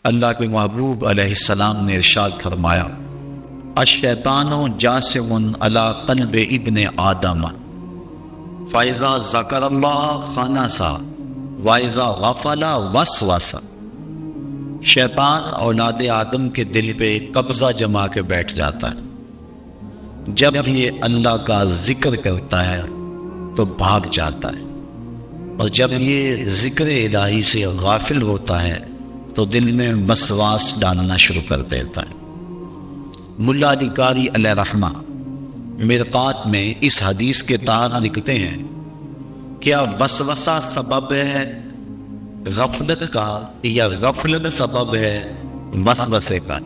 اللہ کے محبوب علیہ السلام نے ارشاد فرمایا، الشیطان جاسم علی قلب ابن آدم فاذا ذکر اللہ خنسا واذا غفل وسوس۔ شیطان اولاد آدم کے دل پہ قبضہ جما کے بیٹھ جاتا ہے، جب یہ اللہ کا ذکر کرتا ہے تو بھاگ جاتا ہے، اور جب یہ ذکر الہی سے غافل ہوتا ہے تو دل میں وسواس ڈالنا شروع کر دیتا ہے۔ ملا علی قاری علیہ رحمہ مرقات میں اس حدیث کے تحت لکھتے ہیں، کیا وسوسہ سبب ہے غفلت کا یا غفلت سبب ہے وسوسے کا؟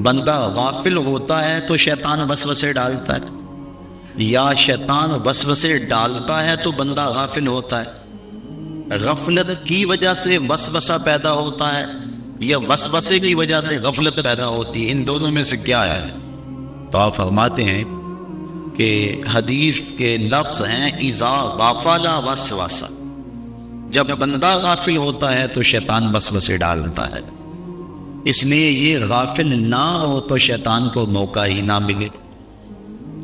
بندہ غافل ہوتا ہے تو شیطان وسوسے ڈالتا ہے، یا شیطان وسوسے ڈالتا ہے تو بندہ غافل ہوتا ہے؟ غفلت کی وجہ سے وسوسہ پیدا ہوتا ہے یا وسوسے کی وجہ سے غفلت پیدا ہوتی ہے؟ ان دونوں میں سے کیا ہے؟ تو آپ فرماتے ہیں کہ حدیث کے لفظ ہیں اذا غفل وسوس، جب بندہ غافل ہوتا ہے تو شیطان وسوسے ڈالتا ہے، اس لیے یہ غافل نہ ہو تو شیطان کو موقع ہی نہ ملے۔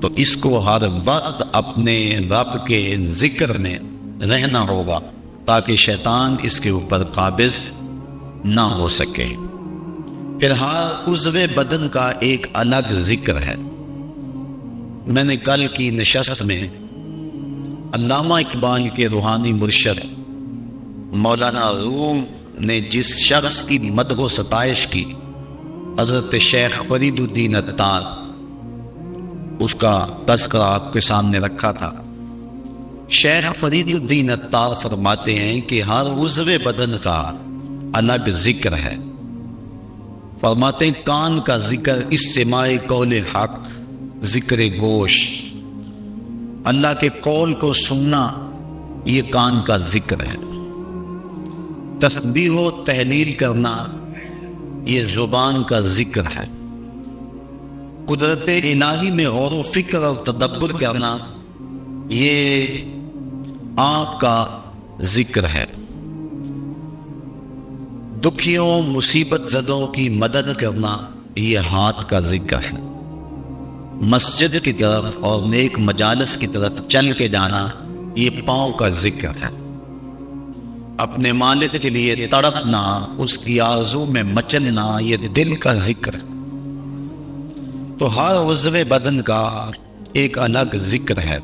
تو اس کو ہر وقت اپنے رب کے ذکر میں رہنا ہوگا تاکہ شیطان اس کے اوپر قابض نہ ہو سکے۔ پھر ہر عضو بدن کا ایک الگ ذکر ہے۔ میں نے کل کی نشست میں علامہ اقبال کے روحانی مرشد مولانا روم نے جس شخص کی مدح و ستائش کی، حضرت شیخ فرید الدین عطار، اس کا تذکرہ آپ کے سامنے رکھا تھا۔ شیخ فرید الدین عطار فرماتے ہیں کہ ہر عضو بدن کا الگ ذکر ہے۔ فرماتے ہیں کان کا ذکر استماع قول حق، ذکر گوش، اللہ کے قول کو سننا، یہ کان کا ذکر ہے۔ تسبیح و تحلیل کرنا، یہ زبان کا ذکر ہے۔ قدرت الہی میں غور و فکر اور تدبر کرنا، یہ آنکھ کا ذکر ہے۔ دکھیوں مصیبت زدوں کی مدد کرنا، یہ ہاتھ کا ذکر ہے۔ مسجد کی طرف اور نیک مجالس کی طرف چل کے جانا، یہ پاؤں کا ذکر ہے۔ اپنے مالک کے لیے تڑپنا، اس کی آرزو میں مچلنا، یہ دل کا ذکر ہے۔ تو ہر عضو بدن کا ایک الگ ذکر ہے،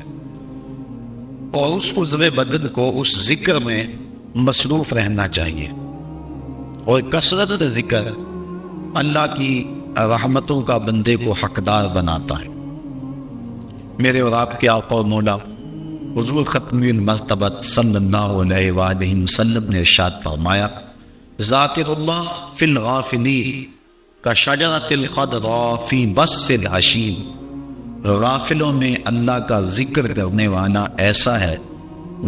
اور اس عضو بدن کو اس ذکر میں مصروف رہنا چاہیے۔ اور کثرت ذکر اللہ کی رحمتوں کا بندے کو حقدار بناتا ہے۔ میرے اور آپ کے آقا و مولا حضور ختم المرتبت صلی اللہ علیہ وآلہ وسلم نے ارشاد فرمایا، ذاکر اللہ فی الغافلین کشجرۃ الخضراء فی بسط الحشیم۔ غافلوں میں اللہ کا ذکر کرنے والا ایسا ہے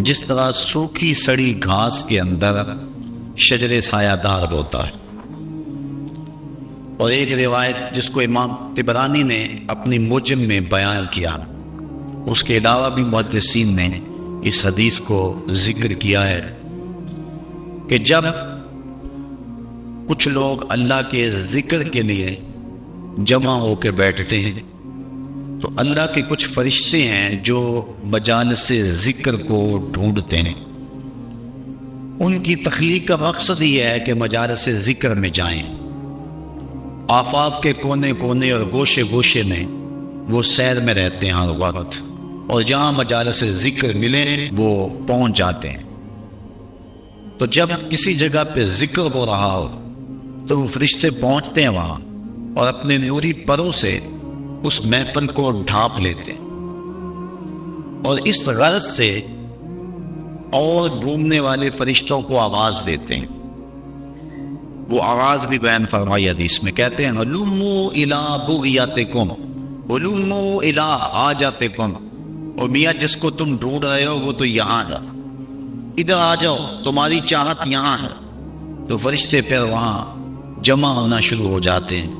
جس طرح سوکھی سڑی گھاس کے اندر شجر سایہ دار ہوتا ہے۔ اور ایک روایت جس کو امام طبرانی نے اپنی موجم میں بیان کیا، اس کے علاوہ بھی محدثین نے اس حدیث کو ذکر کیا ہے کہ جب کچھ لوگ اللہ کے ذکر کے لیے جمع ہو کے بیٹھتے ہیں تو اللہ کے کچھ فرشتے ہیں جو مجالس ذکر کو ڈھونڈتے ہیں۔ ان کی تخلیق کا مقصد یہ ہے کہ مجالس ذکر میں جائیں، آفاق کے کونے کونے اور گوشے گوشے میں وہ سیر میں رہتے ہیں ہر وقت، اور جہاں مجالس ذکر ملے وہ پہنچ جاتے ہیں۔ تو جب کسی جگہ پہ ذکر ہو رہا ہو تو وہ فرشتے پہنچتے ہیں وہاں اور اپنے نوری پروں سے اس محفل کو ڈھانپ لیتے ہیں، اور اس غرض سے اور گھومنے والے فرشتوں کو آواز دیتے ہیں۔ وہ آواز بھی بیان فرمائی حدیث میں، کہتے ہیں ہلموا الی بغیتکم، ہلموا الی حاجتکم، اور میاں جس کو تم ڈھونڈ رہے ہو وہ تو یہاں ہے، ادھر آ جاؤ، تمہاری چاہت یہاں ہے۔ تو فرشتے پھر وہاں جمع ہونا شروع ہو جاتے ہیں،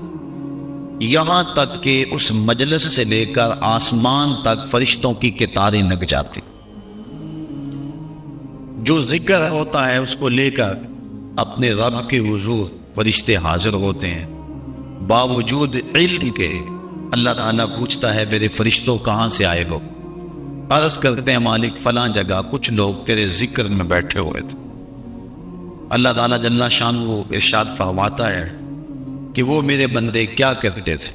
یہاں تک کہ اس مجلس سے لے کر آسمان تک فرشتوں کی قطاریں لگ جاتی۔ جو ذکر ہوتا ہے اس کو لے کر اپنے رب کے حضور فرشتے حاضر ہوتے ہیں، باوجود علم کے اللہ تعالیٰ پوچھتا ہے میرے فرشتوں کہاں سے آئے ہو؟ عرض کرتے ہیں مالک فلاں جگہ کچھ لوگ تیرے ذکر میں بیٹھے ہوئے تھے۔ اللہ تعالیٰ جل شانہ ارشاد فرماتا ہے کہ وہ میرے بندے کیا کرتے تھے؟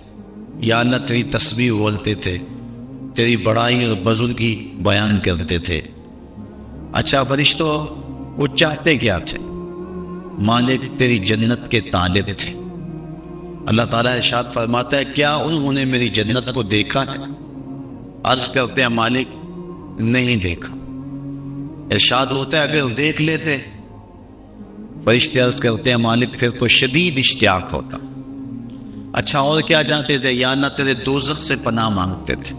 یا اللہ تیری تسبیح بولتے تھے، تیری بڑائی اور بزرگی بیان کرتے تھے۔ اچھا فرشتوں وہ چاہتے کیا تھے؟ مالک تیری جنت کے طالب تھے۔ اللہ تعالیٰ ارشاد فرماتا ہے کیا انہوں نے میری جنت کو دیکھا ہے؟ عرض کرتے ہیں مالک نہیں دیکھا۔ ارشاد ہوتا ہے اگر دیکھ لیتے، فرشتے عرض کرتے ہیں مالک پھر تو شدید اشتیاق ہوتا۔ اچھا اور کیا جانتے تھے؟ یا اللہ تیرے دوزخ سے پناہ مانگتے تھے،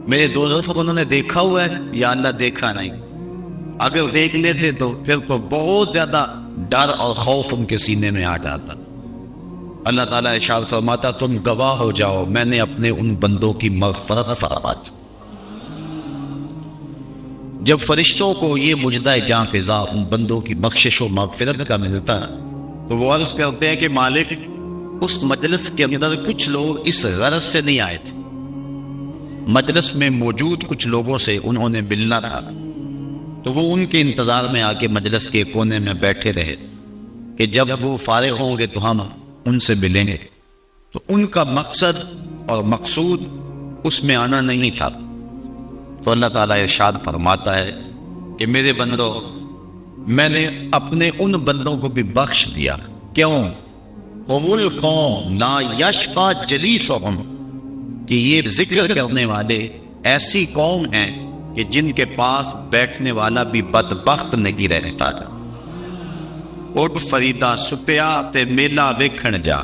میرے دوزخ کو انہوں نے دیکھا ہوا ہے؟ یا اللہ دیکھا نہیں۔ اگر دیکھ لیتے تو پھر تو بہت زیادہ ڈر اور خوف ان کے سینے میں آ جاتا۔ اللہ تعالیٰ ارشاد فرماتا تم گواہ ہو جاؤ میں نے اپنے ان بندوں کی مغفرت فرما دی۔ جب فرشتوں کو یہ مجدہ جاں فضا ان بندوں کی بخشش و مغفرت کا ملتا ہے تو وہ عرض کرتے ہیں کہ مالک اس مجلس کے اندر کچھ لوگ اس غرض سے نہیں آئے تھے، مجلس میں موجود کچھ لوگوں سے انہوں نے ملنا تھا، تو وہ ان کے انتظار میں آ کے مجلس کے کونے میں بیٹھے رہے کہ جب وہ فارغ ہوں گے تو ہم ان سے ملیں گے۔ تو ان کا مقصد اور مقصود اس میں آنا نہیں تھا۔ تو اللہ تعالیٰ ارشاد فرماتا ہے کہ میرے بندوں میں نے اپنے ان بندوں کو بھی بخش دیا۔ کیوں؟ هم القوم لا یشقی جلیسهم، کہ یہ ذکر کرنے والے ایسی قوم ہیں کہ جن کے پاس بیٹھنے والا بھی بدبخت نہیں رہتا۔ اٹھ فریدا ستیا تے میلا ویکھن جا،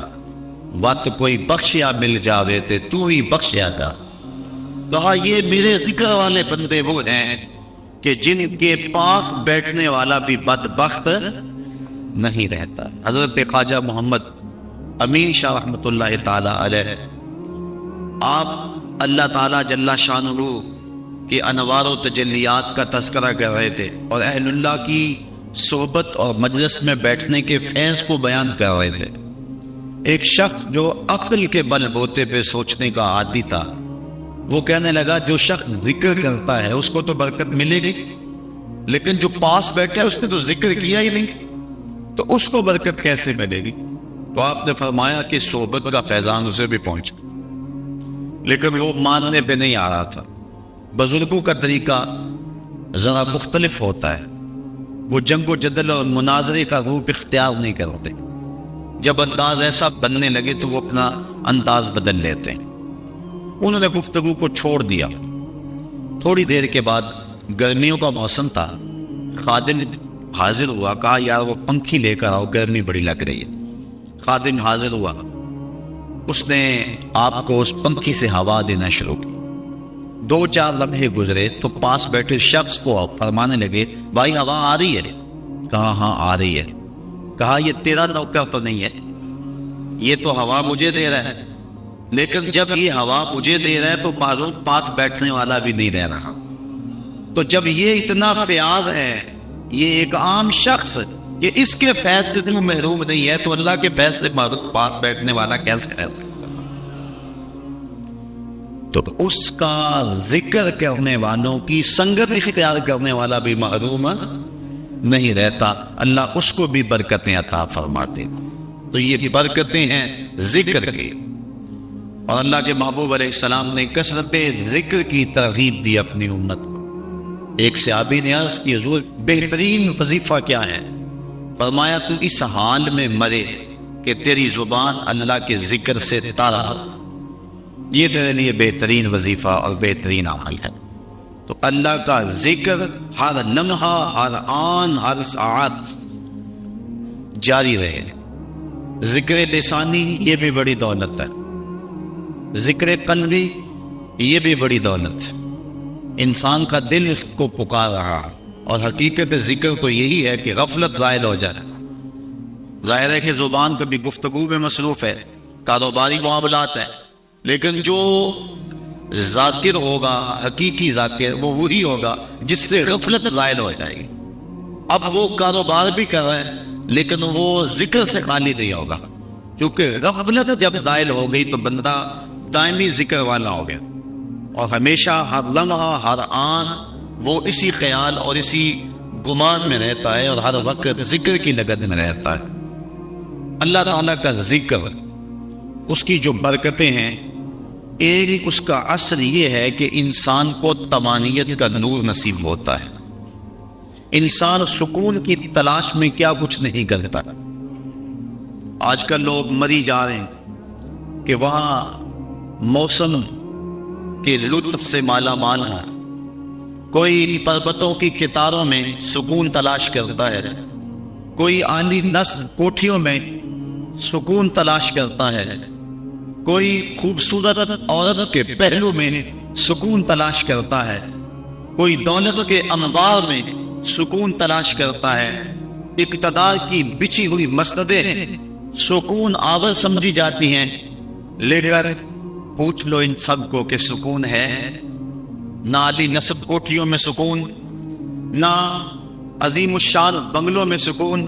وت کوئی بخشیا مل جاوے تے تو ہی بخشیا جا۔ کہا یہ میرے ذکر والے بندے وہ ہیں کہ جن کے پاس بیٹھنے والا بھی بدبخت نہیں رہتا۔ حضرت خواجہ محمد امین شاہ رحمۃ اللہ تعالی علیہ آپ اللہ تعالیٰ جل شانہ کے انوار و تجلیات کا تذکرہ کر رہے تھے اور اہل اللہ کی صحبت اور مجلس میں بیٹھنے کے فیض کو بیان کر رہے تھے۔ ایک شخص جو عقل کے بل بوتے پہ سوچنے کا عادی تھا وہ کہنے لگا جو شخص ذکر کرتا ہے اس کو تو برکت ملے گی، لیکن جو پاس بیٹھا ہے اس نے تو ذکر کیا ہی نہیں، تو اس کو برکت کیسے ملے گی؟ تو آپ نے فرمایا کہ صحبت کا فیضان اسے بھی پہنچا، لیکن وہ ماننے پہ نہیں آ رہا تھا۔ بزرگوں کا طریقہ ذرا مختلف ہوتا ہے، وہ جنگ و جدل اور مناظرے کا روپ اختیار نہیں کرتے، جب انداز ایسا بننے لگے تو وہ اپنا انداز بدل لیتے ہیں۔ انہوں نے گفتگو کو چھوڑ دیا۔ تھوڑی دیر کے بعد گرمیوں کا موسم تھا، خادم حاضر ہوا، کہا یار وہ پنکھی لے کر آؤ گرمی بڑی لگ رہی ہے۔ خادم حاضر ہوا، اس نے آپ کو اس پنکھی سے ہوا دینا شروع کی۔ 2-4 لمحے گزرے تو پاس بیٹھے شخص کو فرمانے لگے بھائی ہوا آ رہی ہے؟ کہا ہاں آ رہی ہے۔ کہا یہ تیرا نوکر تو نہیں ہے، یہ تو ہوا مجھے دے رہا ہے، لیکن جب یہ ہوا مجھے دے رہا ہے تو معلوم پاس بیٹھنے والا بھی نہیں رہ رہا۔ تو جب یہ اتنا فیاض ہے، یہ ایک عام شخص کہ اس کے فیض سے تو محروم نہیں ہے، تو اللہ کے فیض سے معلوم پاس بیٹھنے والا کیسے رہ سکتا؟ تو اس کا ذکر کرنے والوں کی سنگت اختیار کرنے والا بھی محروم نہیں رہتا، اللہ اس کو بھی برکتیں عطا فرماتے۔ تو یہ برکتیں ہیں ذکر کی، اور اللہ کے محبوب علیہ السلام نے کثرت ذکر کی ترغیب دی اپنی امت کو۔ ایک صحابی نے عرض کی حضور بہترین وظیفہ کیا ہے؟ فرمایا تو اس حال میں مرے کہ تیری زبان اللہ کے ذکر سے تارا، یہ تیرے لیے بہترین وظیفہ اور بہترین عمل ہے۔ تو اللہ کا ذکر ہر لمحہ، ہر آن، ہر ساعت جاری رہے۔ ذکر لسانی یہ بھی بڑی دولت ہے، ذکر قلبی یہ بھی بڑی دولت ہے۔ انسان کا دل اس کو پکار رہا، اور حقیقت ذکر تو یہی ہے کہ غفلت زائل ہو جائے۔ ظاہر ہے کہ زبان کبھی گفتگو میں مصروف ہے، کاروباری معاملات ہیں، لیکن جو ذاکر ہوگا، حقیقی ذاکر، وہ وہی ہوگا جس سے غفلت زائل ہو جائے گی۔ اب وہ کاروبار بھی کر رہا ہے، لیکن وہ ذکر سے خالی نہیں ہوگا، کیونکہ غفلت جب زائل ہو گئی تو بندہ دائمی ذکر والا ہو گیا، اور ہمیشہ ہر لمحہ ہر آن وہ اسی خیال اور اسی گمان میں رہتا ہے، اور ہر وقت ذکر کی لگن میں رہتا ہے۔ اللہ تعالیٰ کا ذکر، اس کی جو برکتیں ہیں، ایک اس کا اثر یہ ہے کہ انسان کو طمانینت کا نور نصیب ہوتا ہے۔ انسان سکون کی تلاش میں کیا کچھ نہیں کرتا۔ آج کل لوگ مری جا رہے ہیں کہ وہاں موسم کے لطف سے مالا مال ہے، کوئی پربتوں کی کتاروں میں سکون تلاش کرتا ہے، کوئی عالی نصب کوٹھیوں میں سکون تلاش کرتا ہے، کوئی خوبصورت عورت کے پہلو میں سکون تلاش کرتا ہے، کوئی دولت کے انبار میں سکون تلاش کرتا ہے۔ اقتدار کی بچھی ہوئی مسندیں سکون آور سمجھی جاتی ہیں، لیکن پوچھ لو ان سب کو کہ سکون ہے؟ نہ عالی نصب کوٹھیوں میں سکون، نہ عظیم الشان بنگلوں میں سکون،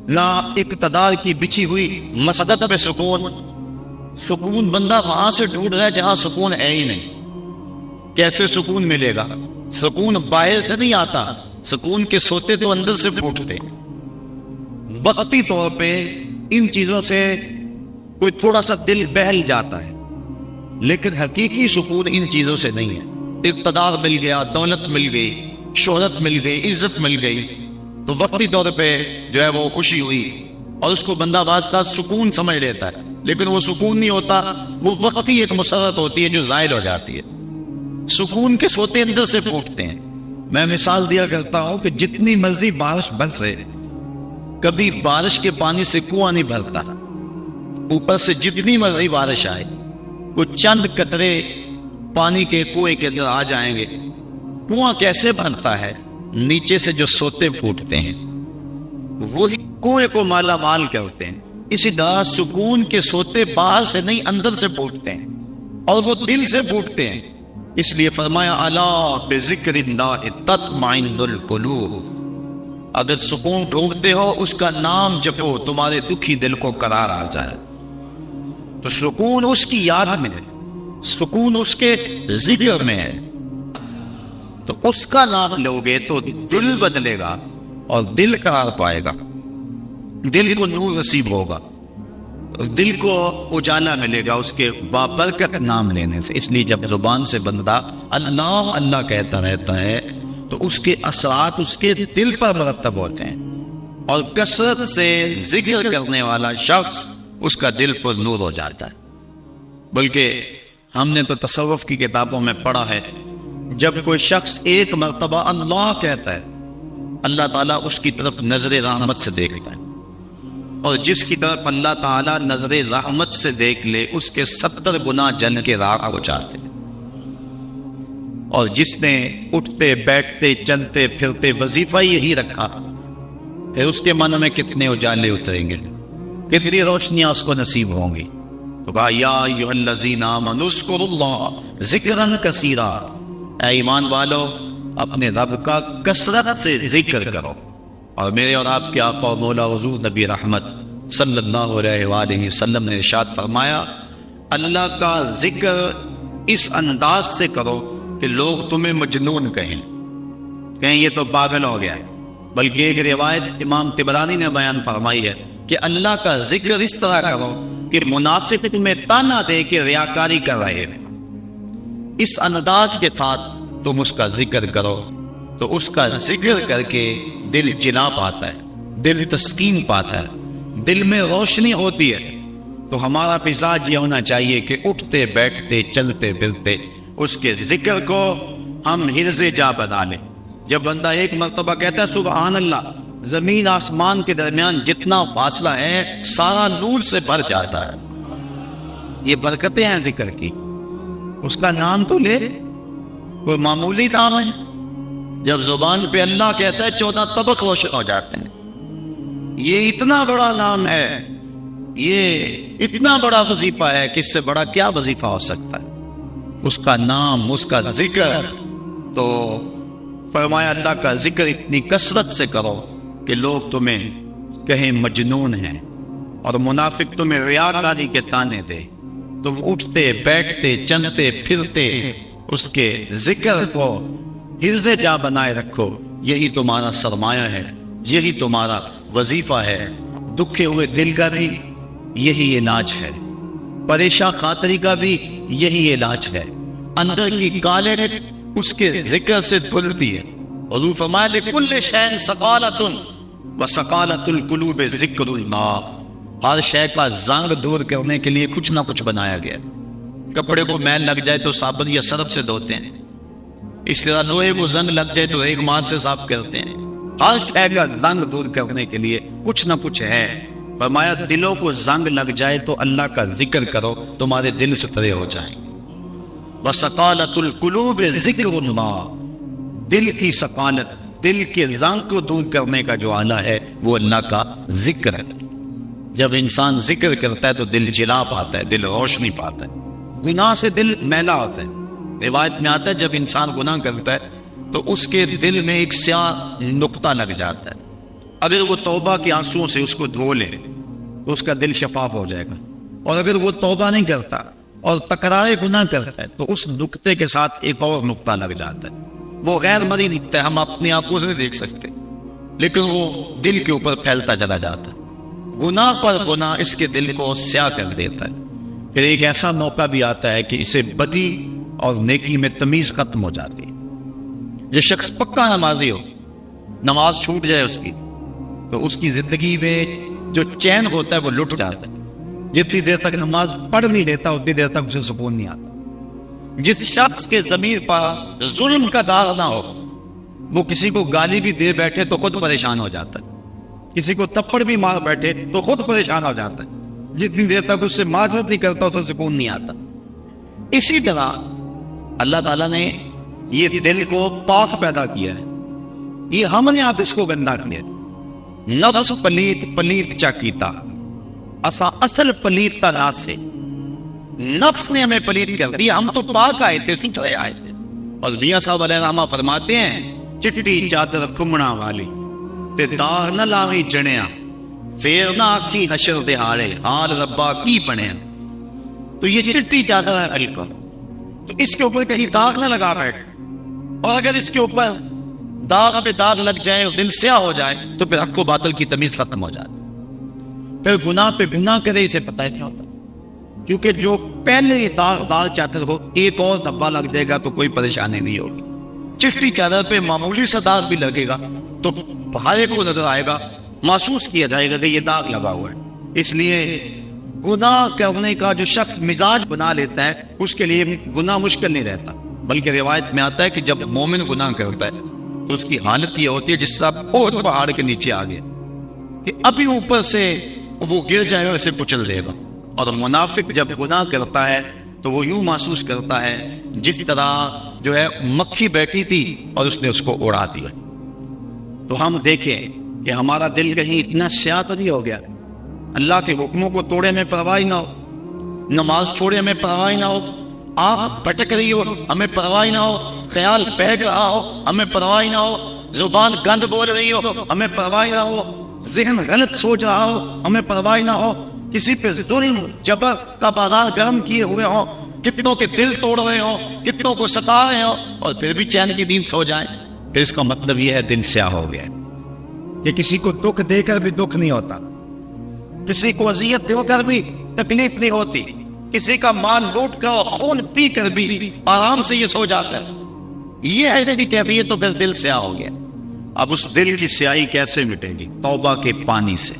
نہ اقتدار کی بچھی ہوئی مسند میں سکون۔ سکون بندہ وہاں سے ڈھونڈ رہا ہے جہاں سکون ہے ہی نہیں۔ کیسے سکون ملے گا؟ سکون باہر سے نہیں آتا، سکون کے سوتے تو اندر سے پھوٹتے۔ وقتی طور پہ ان چیزوں سے کوئی تھوڑا سا دل بہل جاتا ہے، لیکن حقیقی سکون ان چیزوں سے نہیں ہے۔ اقتدار مل گیا، دولت مل گئی، شہرت مل گئی، عزت مل گئی تو وقتی طور پہ جو ہے وہ خوشی ہوئی، اور اس کو بندہ باز کا سکون سمجھ لیتا ہے، لیکن وہ سکون نہیں ہوتا، وہ وقتی ایک مسرت ہوتی ہے جو زائل ہو جاتی ہے۔ سکون کے سوتے اندر سے پھوٹتے ہیں۔ میں مثال دیا کرتا ہوں کہ جتنی مرضی بارش برسے، کبھی بارش کے پانی سے کنواں نہیں بھرتا۔ اوپر سے جتنی مرضی بارش آئے، وہ چند قطرے پانی کے کنویں کے اندر آ جائیں گے۔ کنواں کیسے بھرتا ہے؟ نیچے سے جو سوتے پھوٹتے ہیں وہی کنویں کو مالا مال کرتے ہیں۔ اسی طرح سکون کے سوتے باہر سے نہیں اندر سے پھوٹتے ہیں، اور وہ دل سے پھوٹتے ہیں۔ اس لیے فرمایا الا بذکر اللہ تطمئن القلوب، اگر سکون ڈھونڈتے ہو اس کا نام جپو، تمہارے دکھی دل کو قرار آ جائے۔ تو سکون اس کی یاد میں ہے، سکون اس کے ذکر میں ہے، تو اس کا نام لوگے تو دل بدلے گا اور دل قرار پائے گا، دل کو نور نصیب ہوگا، دل کو اجالا ملے گا اس کے بابرکت نام لینے سے۔ اس لیے جب زبان سے بندہ اللہ اللہ کہتا رہتا ہے تو اس کے اثرات اس کے دل پر مرتب ہوتے ہیں، اور کثرت سے ذکر کرنے والا شخص اس کا دل پر نور ہو جاتا ہے۔ بلکہ ہم نے تو تصوف کی کتابوں میں پڑھا ہے، جب کوئی شخص ایک مرتبہ اللہ کہتا ہے، اللہ تعالیٰ اس کی طرف نظر رحمت سے دیکھتا ہے، اور جس کی طرف اللہ تعالیٰ نظر رحمت سے دیکھ لے اس کے 70 گنا جن کے راہ ہو جاتے ہیں۔ اور جس نے اٹھتے بیٹھتے چلتے پھرتے وظیفہ یہی رکھا، پھر اس کے من میں کتنے اجالے اتریں گے، کتنی روشنیاں اس کو نصیب ہوں گی۔ تو کہا یا ایھا الذین آمنوا اذکروا اللہ ذکرا کثیرا، اے ایمان والو اپنے رب کا کثرت سے ذکر کرو۔ اور میرے اور آپ کے آقا و مولا حضور نبی رحمت صلی اللہ علیہ وآلہ وسلم نے ارشاد فرمایا، اللہ کا ذکر اس انداز سے کرو کہ لوگ تمہیں مجنون کہیں یہ تو پاگل ہو گیا ہے۔ بلکہ ایک روایت امام طبرانی نے بیان فرمائی ہے کہ اللہ کا ذکر اس طرح کرو کہ منافق تمہیں تانا دے کہ ریاکاری کر رہے ہیں۔ اس انداز کے ساتھ تم اس کا ذکر کرو تو اس کا ذکر کر کے دل جلا پاتا ہے، دل تسکین پاتا ہے، دل میں روشنی ہوتی ہے۔ تو ہمارا مزاج یہ ہونا چاہیے کہ اٹھتے بیٹھتے چلتے پھرتے اس کے ذکر کو ہم حرز جا بنا لیں۔ جب بندہ ایک مرتبہ کہتا ہے سبحان اللہ، زمین آسمان کے درمیان جتنا فاصلہ ہے سارا نور سے بھر جاتا ہے۔ یہ برکتیں ہیں ذکر کی، اس کا نام تو لے، کوئی معمولی نام ہے؟ جب زبان پہ اللہ کہتا ہے 14 طبق روشن ہو جاتے ہیں۔ یہ اتنا بڑا نام ہے، یہ اتنا بڑا وظیفہ ہے کہ اس سے بڑا کیا وظیفہ ہو سکتا ہے؟ اس کا نام، اس کا ذکر۔ تو فرمایا اللہ کا ذکر اتنی کثرت سے کرو کہ لوگ تمہیں کہیں مجنون ہیں، اور منافق تمہیں ریاکاری کے تانے دے، تم اٹھتے بیٹھتے چلتے پھرتے اس کے ذکر کو حرز جا بنائے رکھو، یہی تمہارا سرمایہ ہے، یہی تمہارا وظیفہ ہے۔ دکھے ہوئے دل کا بھی یہی علاج ہے، پریشان خاطری کا بھی یہی علاج ہے۔ اندر کی کالے اس کے ذکر سے دھلتی ہے۔ حضور فرمایا لِكُلِّ شَيْءٍ ثَقَالَةٌ وَثَقَالَةُ الْقُلُوبِ ذِكْرُ اللَّهِ، ہر شے کا زنگ دور کرنے کے لیے کچھ نہ کچھ بنایا گیا۔ کپڑے کو میل لگ جائے تو صابن یا سرف سے دھوتے ہیں، اس طرح لوہے کو زنگ لگ جائے تو ایک مار سے صاف کرتے ہیں۔ ہر شے کا زنگ دور کرنے کے لیے کچھ نہ کچھ ہے۔ فرمایا دلوں کو زنگ لگ جائے تو اللہ کا ذکر کرو، تمہارے دل ستھرے ہو جائیں۔ وَثَقَالَةُ الْقُلُوبِ ذِكْرُ اللَّهِ، دل کی ثقالت، دل کے زنگ کو دور کرنے کا جو آلہ ہے وہ اللہ کا ذکر ہے۔ جب انسان ذکر کرتا ہے تو دل جلا پاتا ہے، دل روشنی پاتا ہے۔ گناہ سے دل میلا ہوتا ہے۔ روایت میں آتا ہے جب انسان گناہ کرتا ہے تو اس کے دل میں ایک سیاہ نقطہ لگ جاتا ہے، اگر وہ توبہ کے آنسوؤں سے اس کو دھو لے تو اس کا دل شفاف ہو جائے گا، اور اگر وہ توبہ نہیں کرتا اور تکرار گناہ کرتا ہے تو اس نقطے کے ساتھ ایک اور نقطہ لگ جاتا ہے۔ وہ غیر مرئی دکھتا ہے، ہم اپنی آنکھوں سے نہیں دیکھ سکتے، لیکن وہ دل کے اوپر پھیلتا چلا جاتا ہے۔ گناہ پر گناہ اس کے دل کو سیاہ کر دیتا ہے۔ پھر ایک ایسا موقع بھی آتا ہے کہ اسے بدی اور نیکی میں تمیز ختم ہو جاتی ہے۔ یہ شخص پکا نمازی ہو، نماز چھوٹ جائے اس کی تو اس کی زندگی میں جو چین ہوتا ہے وہ لٹ جاتا ہے۔ جتنی دیر تک نماز پڑھ نہیں لیتا اتنی دیر تک اسے سکون نہیں آتا۔ جس شخص کے ضمیر پر ظلم کا داغ نہ ہو، وہ کسی کو گالی بھی دے بیٹھے تو خود پریشان ہو جاتا ہے، کسی کو تپڑ بھی مار بیٹھے تو خود پریشان ہو جاتا ہے۔ جتنی دیر تک اس سے معذرت نہیں کرتا اسے سکون نہیں آتا۔ اسی طرح اللہ تعالیٰ نے یہ دل کو پاک پیدا کیا ہے، یہ ہم نے آپ اس کو گندا کیا۔ نفس پلیت پلیت چاکیتا اسا اصل پلیت تا ناس سے، نفس نے ہمیں پلیت کر دیا، ہم تو پاک آئے تھے، ستھرے آئے تھے۔ اور میاں صاحب علیہ الرحمہ فرماتے ہیں چٹی چادر کمڑا والی تے داغ نہ لاوی جنیا، فیر نہ آکھی حشر دہاڑے حال ربا کی بنیا۔ تو یہ چٹی چادر ہے ہلکا، تو اس کے اوپر کہیں داغ نہ لگا بیٹھ، اور اگر اس کے اوپر داغ پہ داغ لگ جائے اور دل سیاہ ہو جائے تو پھر حق و باطل کی تمیز ختم ہو جاتی۔ پھر گناہ پہ گناہ کرے اسے پتہ ہی نہیں ہوتا، کیونکہ جو پہلے داغ چادر ہو ایک اور دھبا لگ جائے گا تو کوئی پریشانی نہیں ہوگی۔ چٹی چادر پہ معمولی سا داغ بھی لگے گا تو بھائی کو نظر آئے گا، محسوس کیا جائے گا کہ یہ داغ لگا ہوا ہے۔ اس لیے گناہ کرنے کا جو شخص مزاج بنا لیتا ہے اس کے لیے گناہ مشکل نہیں رہتا، بلکہ روایت میں آتا ہے کہ جب مومن گناہ کرتا ہے تو اس کی حالت یہ ہوتی ہے جس طرح بہت پہاڑ کے نیچے آ گیا کہ ابھی اوپر سے وہ گر جائے گا، اسے کچل دے گا۔ اور منافق جب گناہ کرتا ہے تو وہ یوں محسوس کرتا ہے جس طرح جو ہے مکھی بیٹھی تھی اور اس نے اس کو اڑا دیا۔ تو ہم دیکھیں کہ ہمارا دل کہیں اتنا سیاہ تو نہیں ہو گیا، اللہ کے حکموں کو توڑے میں پرواہ نہ ہو، نماز چھوڑے میں پرواہ نہ ہو، آنکھ بھٹک رہی ہو ہمیں پرواہ نہ ہو، خیال بہک رہا ہو ہمیں پرواہ نہ ہو، زبان گند بول رہی ہو ہمیں پرواہ نہ ہو، ذہن غلط سوچ رہا ہو ہمیں پرواہ نہ ہو، کسی پہ ظلم جبر کا بازار گرم کیے ہوئے ہو، کتنوں کے دل توڑ رہے ہو، کتنوں کو ستا رہے ہو، اور پھر بھی چین کی نیند سو جائیں، پھر اس کا مطلب یہ ہے دل سیاہ ہو گیا ہے۔ کہ کسی کو دکھ دے کر بھی دکھ نہیں ہوتا، کسی کو اذیت دے کر بھی تکلیف نہیں ہوتی، کسی کا مال لوٹ کر خون پی کر بھی آرام سے یہ سو جاتا ہے۔ یہ ایسے کی کیفیت تو پھر دل سیاہ ہو گیا۔ اب اس دل کی سیاہی کیسے مٹے گی؟ توبہ کے پانی سے۔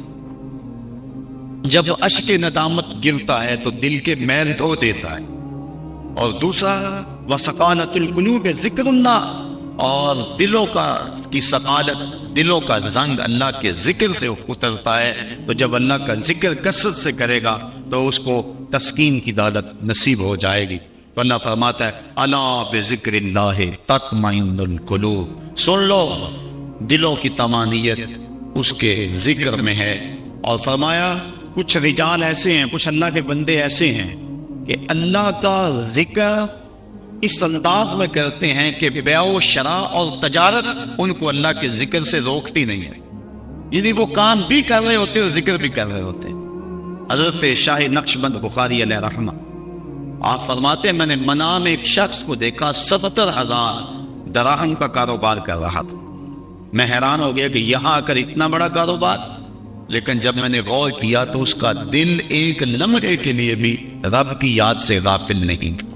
جب اشک ندامت گرتا ہے تو دل کے میل دھو دیتا ہے۔ اور دوسرا وَسَقَالَةُ الْقُلُوبِ ذِكْرُ اللَّهِ، اور دلوں کی ثقالت، دلوں کا زنگ اللہ کے ذکر سے اترتا ہے، تو جب اللہ کا ذکر کثرت سے کرے گا تو اس کو تسکین کی دولت نصیب ہو جائے گی۔ تو اللہ فرماتا ہے الا بذکر اللہ تطمئن القلوب، سن لو دلوں کی طمانینت اس کے ذکر میں ہے۔ اور فرمایا کچھ رجال ایسے ہیں، کچھ اللہ کے بندے ایسے ہیں کہ اللہ کا ذکر اس انداز میں کرتے ہیں کہ بیع و شراء اور تجارت ان کو اللہ کے ذکر سے روکتی نہیں ہے۔ یعنی وہ کام بھی کر رہے ہوتے اور ذکر بھی کر رہے ہوتے. حضرت شاہ نقشبند بخاری علیہ رحمہ آپ فرماتے ہیں میں نے منام ایک شخص کو دیکھا 70,000 دراہم کا کاروبار کر رہا تھا. میں حیران ہو گیا کہ یہاں آ کر اتنا بڑا کاروبار. لیکن جب میں نے غور کیا تو اس کا دل ایک لمحے کے لیے بھی رب کی یاد سے غافل نہیں تھا.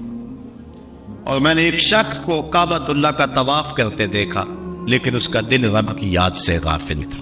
اور میں نے ایک شخص کو کعبۃ اللہ کا طواف کرتے دیکھا لیکن اس کا دل رب کی یاد سے غافل تھا.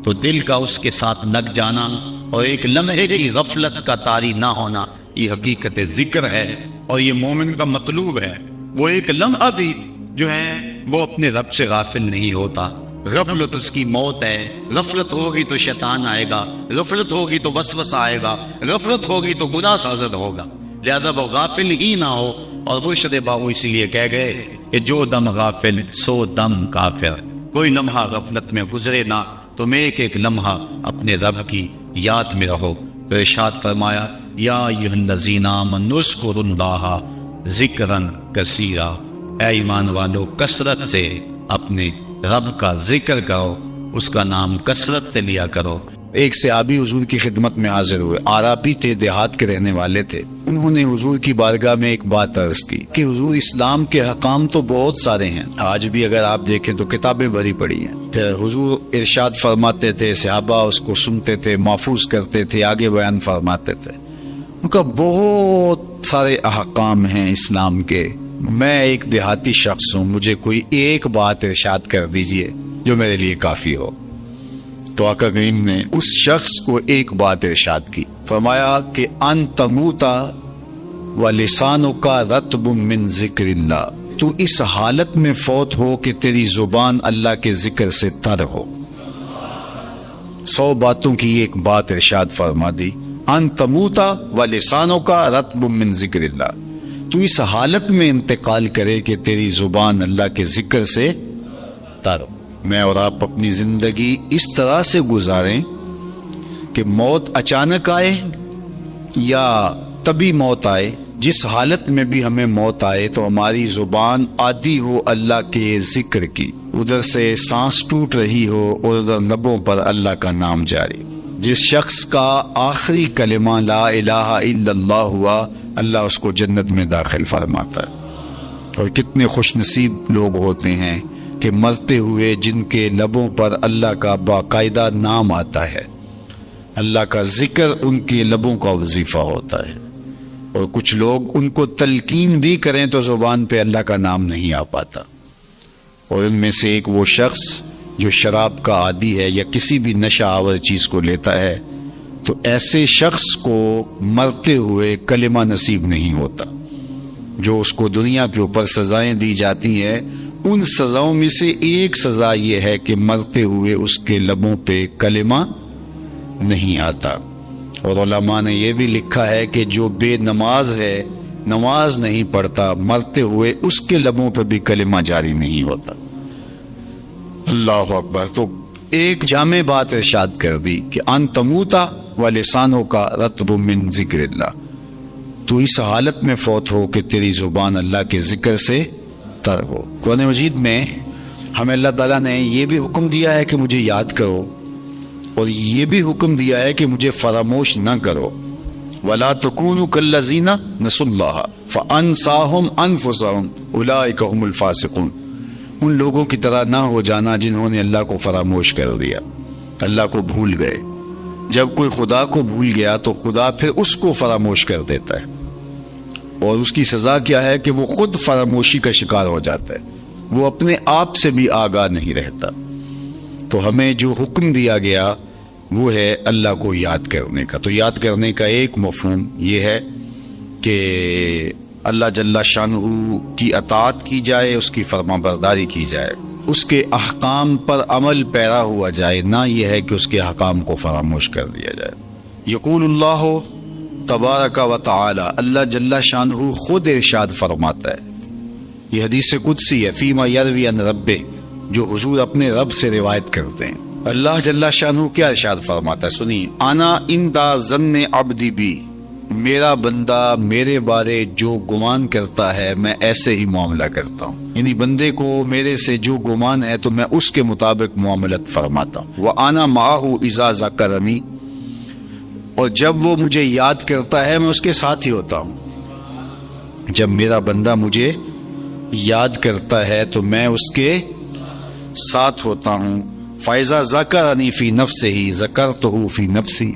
تو دل کا اس کے ساتھ لگ جانا اور ایک لمحے کی غفلت کا طاری نہ ہونا یہ حقیقت ذکر ہے اور یہ مومن کا مطلوب ہے. وہ ایک لمحہ بھی جو ہے وہ اپنے رب سے غافل نہیں ہوتا. غفلت اس کی موت ہے. غفلت ہوگی تو شیطان آئے گا, غفلت ہوگی تو وسوسہ آئے گا, غفلت ہوگی تو گناہ سازد ہوگا. لہذا وہ غافل ہی نہ ہو. اور مرشد بابو اسی لیے کہہ گئے کہ جو دم غافل سو دم کافر. کوئی لمحہ غفلت میں گزرے نہ, تم ایک ایک لمحہ اپنے رب کی یاد میں رہو. تو ارشاد فرمایا یا ایھا الذین آمنوا اذکروا اللہ ذکرا کثیرا. اے ایمان والو کثرت سے اپنے رب کا ذکر کرو, اس کا نام کثرت سے لیا کرو. ایک صحابی حضور کی خدمت میں حاضر ہوئے. عربی تھے, دیہات کے رہنے والے تھے. انہوں نے حضور کی بارگاہ میں ایک بات عرض کی کہ حضور اسلام کے حکام تو بہت سارے ہیں, آج بھی اگر آپ دیکھیں تو کتابیں بھری پڑی ہیں. پھر حضور ارشاد فرماتے تھے, صحابہ اس کو سنتے تھے, محفوظ کرتے تھے, آگے بیان فرماتے تھے. ان کا بہت سارے احکام ہیں اسلام کے. میں ایک دیہاتی شخص ہوں, مجھے کوئی ایک بات ارشاد کر دیجئے جو میرے لیے کافی ہو. تو آقا کریم نے اس شخص کو ایک بات ارشاد کی. فرمایا کہ ان تموتا ولسانک رطب من ذکر اللہ. تو اس حالت میں فوت ہو کہ تیری زبان اللہ کے ذکر سے تر ہو. 100 باتوں کی ایک بات ارشاد فرما دی. ان تموتا ولسانک رطب من ذکر اللہ. تو اس حالت میں انتقال کرے کہ تیری زبان اللہ کے ذکر سے تر ہو. میں اور آپ اپنی زندگی اس طرح سے گزاریں کہ موت اچانک آئے یا تبھی موت آئے, جس حالت میں بھی ہمیں موت آئے تو ہماری زبان عادی ہو اللہ کے ذکر کی. ادھر سے سانس ٹوٹ رہی ہو اور ادھر لبوں پر اللہ کا نام جاری. جس شخص کا آخری کلمہ لا الہ الا اللہ ہوا, اللہ اس کو جنت میں داخل فرماتا ہے. اور کتنے خوش نصیب لوگ ہوتے ہیں کہ مرتے ہوئے جن کے لبوں پر اللہ کا باقاعدہ نام آتا ہے, اللہ کا ذکر ان کے لبوں کا وظیفہ ہوتا ہے. اور کچھ لوگ ان کو تلقین بھی کریں تو زبان پہ اللہ کا نام نہیں آ پاتا. اور ان میں سے ایک وہ شخص جو شراب کا عادی ہے یا کسی بھی نشہ آور چیز کو لیتا ہے, تو ایسے شخص کو مرتے ہوئے کلمہ نصیب نہیں ہوتا. جو اس کو دنیا کے اوپر سزائیں دی جاتی ہیں, ان سزاؤں میں سے ایک سزا یہ ہے کہ مرتے ہوئے اس کے لبوں پہ کلمہ نہیں آتا. اور علماء نے یہ بھی لکھا ہے کہ جو بے نماز ہے, نماز نہیں پڑھتا, مرتے ہوئے اس کے لبوں پہ بھی کلمہ جاری نہیں ہوتا. اللہ اکبر. تو ایک جامع بات ارشاد کر دی کہ ان تموتا ولسانک رطب من ذکر اللہ. تو اس حالت میں فوت ہو کہ تیری زبان اللہ کے ذکر سے تر ہو. قرآن مجید میں ہمیں اللہ تعالیٰ نے یہ بھی حکم دیا ہے کہ مجھے یاد کرو, اور یہ بھی حکم دیا ہے کہ مجھے فراموش نہ کرو. وَلَا تَكُونُوا كَالَّذِينَ نَسُوا اللَّهَ فَأَنسَاهُمْ أَنفُسَهُمْ أُولَٰئِكَ هُمُ الْفَاسِقُونَ. ان لوگوں کی طرح نہ ہو جانا جنہوں نے اللہ کو فراموش کر دیا, اللہ کو بھول گئے. جب کوئی خدا کو بھول گیا تو خدا پھر اس کو فراموش کر دیتا ہے, اور اس کی سزا کیا ہے کہ وہ خود فراموشی کا شکار ہو جاتا ہے, وہ اپنے آپ سے بھی آگاہ نہیں رہتا. تو ہمیں جو حکم دیا گیا وہ ہے اللہ کو یاد کرنے کا. تو یاد کرنے کا ایک مفہوم یہ ہے کہ اللہ جل شانہ کی اطاعت کی جائے, اس کی فرما برداری کی جائے, اس کے احکام پر عمل پیرا ہوا جائے, نہ یہ ہے کہ اس کے احکام کو فراموش کر دیا جائے. یقول اللہ تبارک و تعالی, اللہ جل شانہ خود ارشاد فرماتا ہے, یہ حدیث قدسی ہے, فیما یروی عن ربہ, جو حضور اپنے رب سے روایت کرتے ہیں. اللہ جل شانہ کیا ارشاد فرماتا ہے, سنیے. انا عند ظن عبدی بی, میرا بندہ میرے بارے جو گمان کرتا ہے میں ایسے ہی معاملہ کرتا ہوں، یعنی بندے کو میرے سے جو گمان ہے تو میں اس کے مطابق معاملت فرماتا ہوں۔ وَأَنَا مَعَهُ إِذَا ذَكَرَنِي، اور جب وہ مجھے یاد کرتا ہے میں اس کے ساتھ ہی ہوتا ہوں۔ جب میرا بندہ مجھے یاد کرتا ہے تو میں اس کے ساتھ ہوتا ہوں۔ فَإِذَا ذَكَرَنِي فِي نَفْسِهِ ذَكَرْتُهُ فِي نَفْسِي،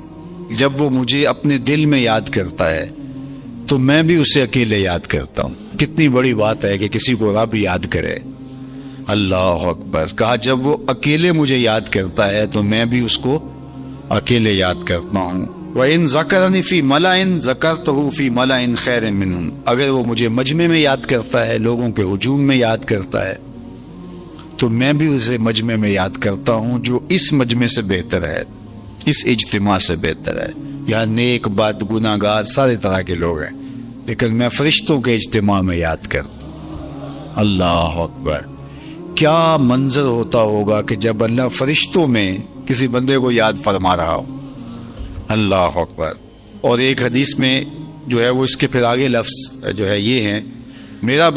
جب وہ مجھے اپنے دل میں یاد کرتا ہے تو میں بھی اسے اکیلے یاد کرتا ہوں۔ کتنی بڑی بات ہے کہ کسی کو رب یاد کرے، اللہ اکبر۔ کہا جب وہ اکیلے مجھے یاد کرتا ہے تو میں بھی اس کو اکیلے یاد کرتا ہوں۔ وَإِن ذَكَرَنِي فِي مَلَئٍ ذَكَرْتُهُ فِي مَلَئٍ خَيْرٍ مِّنْهُمْ، اگر وہ مجھے مجمع میں یاد کرتا ہے، لوگوں کے ہجوم میں یاد کرتا ہے، تو میں بھی اسے مجمع میں یاد کرتا ہوں جو اس مجمع سے بہتر ہے، اس اجتماع سے بہتر ہے۔ یہاں نیک بد گناہ گار سارے طرح کے لوگ ہیں، لیکن میں فرشتوں کے اجتماع میں یاد کرتا ہوں۔ اللہ اکبر۔ کیا منظر ہوتا ہوگا کہ جب اللہ فرشتوں میں کسی بندے کو یاد فرما رہا ہو، اللہ اکبر۔ اور ایک حدیث میں جو ہے وہ اس کے پھر آگے لفظ جو ہے یہ ہیں، میرا